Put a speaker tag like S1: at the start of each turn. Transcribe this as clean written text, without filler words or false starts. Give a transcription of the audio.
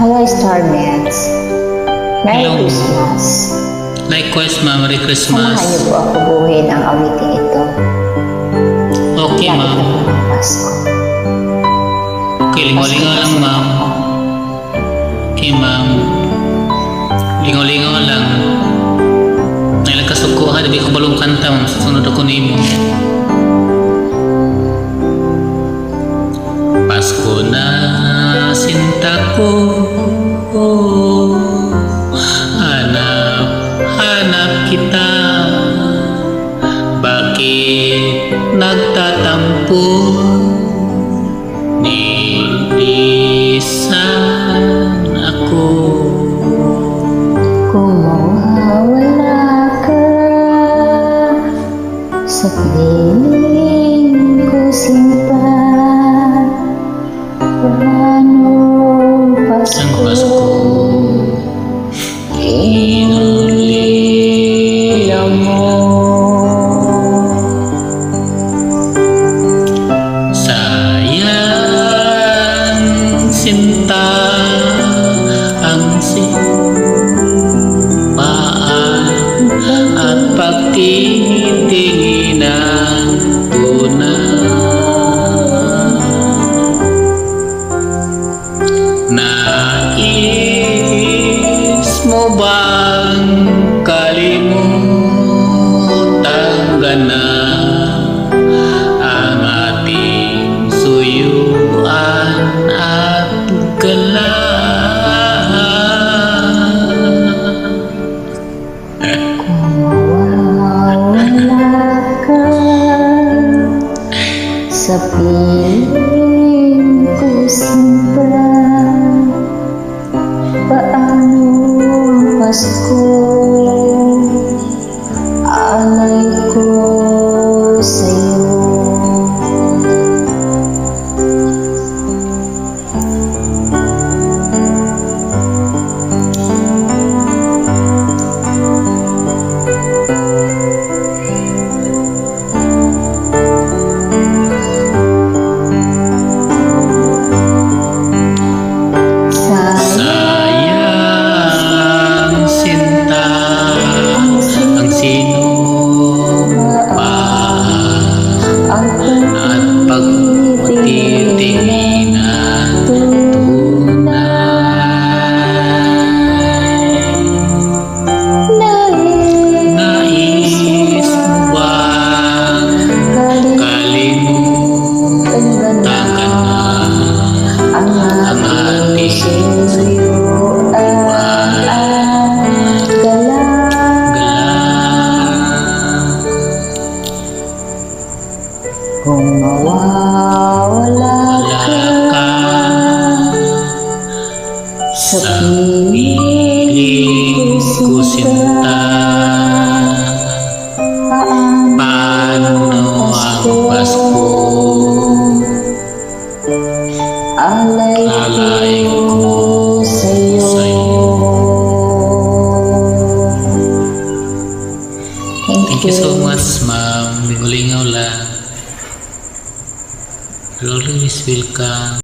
S1: Hello, Starmates. Merry
S2: Hello.
S1: Christmas.
S2: Likewise, ma'am. Merry
S1: Samahan
S2: Christmas.
S1: niyo po ako buuin ang awiting ito.
S2: Okay,
S1: Lapit
S2: ma'am.
S1: na po ng Pasko.
S2: Okay, lingaw-lingaw lang, ma'am. Okay, ma'am. Lingaw-lingaw lang. Nailang kasuko ha. Dabi ko balong kanta, ma'am. Susunod ako nimo. Pasko na, sinta ko. Hanap kita. Bakit nagtatampo? Nilisan ako.
S1: Kung mawawala ka sa piling ko sinta, paano
S2: Ang
S1: Pasko
S2: Pasko
S1: inulila mo?
S2: sayang sinta ang simpaan at pagtitinginan tunay. Nais mo bang kalimutan ka na ang ating suyuan at gala?
S1: Kung mawawala ka sa piling ko sinta, paano Pasko alay ko sa'yo?
S2: Sayang sinta ang sinupaan
S1: Ang
S2: at pagtitinginan tunay. Nais mo bang kalimutan ka na
S1: ang ating suyuan at gala? Kung mawawala ka sa
S2: sa
S1: piling
S2: piling ko
S1: ko
S2: sinta, paano ang Pasko
S1: alay
S2: alay
S1: ko
S2: ko
S1: sa'yo?
S2: sa'yo. Thank you so much, ma'am. Lingaw-lingaw lang. You're always welcome.